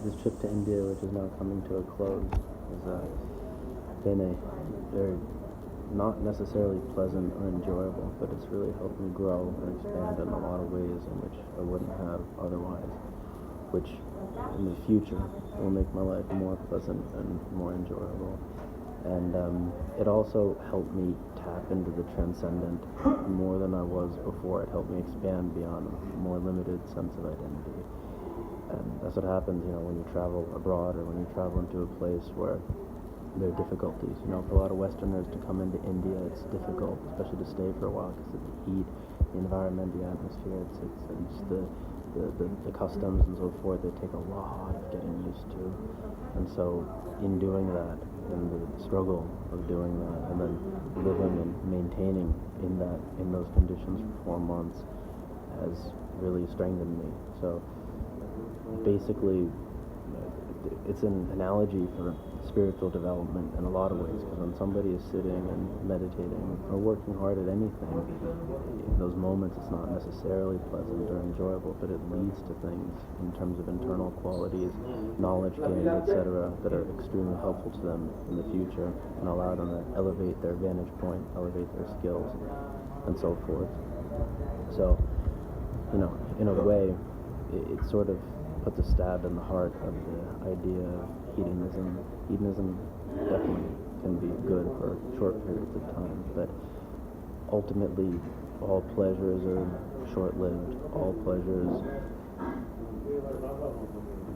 this trip to India, which is now coming to a close, has been a very not necessarily pleasant or enjoyable, but it's really helped me grow and expand in a lot of ways in which I wouldn't have otherwise, which in the future will make my life more pleasant and more enjoyable. And it also helped me tap into the transcendent more than I was before. It helped me expand beyond a more limited sense of identity. And that's what happens, when you travel abroad or when you travel into a place where there are difficulties. For a lot of Westerners to come into India, it's difficult, especially to stay for a while because of the heat, the environment, the atmosphere. It's just the customs and so forth. They take a lot of getting used to. And so, in doing that, in the struggle of doing that, and then living and maintaining in those conditions for 4 months, has really strengthened me. So, basically, it's an analogy for spiritual development in a lot of ways, because when somebody is sitting and meditating or working hard at anything, in those moments it's not necessarily pleasant or enjoyable, but it leads to things in terms of internal qualities, knowledge gain, etc., that are extremely helpful to them in the future and allow them to elevate their vantage point, elevate their skills, and so forth. So, in a way, it sort of puts a stab in the heart of the idea of hedonism. Hedonism definitely can be good for short periods of time, but ultimately all pleasures are short-lived. All pleasures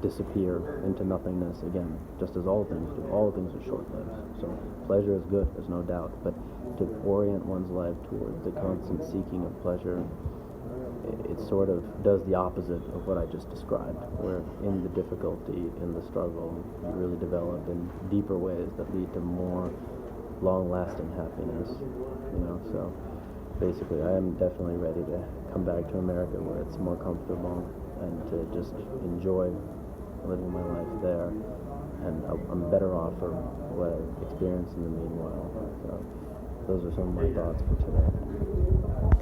disappear into nothingness again, just as all things do. All things are short-lived. So pleasure is good, there's no doubt, but to orient one's life towards the constant seeking of pleasure, it sort of does the opposite of what I just described, where in the difficulty, in the struggle, you really develop in deeper ways that lead to more long-lasting happiness, so basically I am definitely ready to come back to America where it's more comfortable and to just enjoy living my life there, and I'm better off for what I've experienced in the meanwhile. So those are some of my thoughts for today.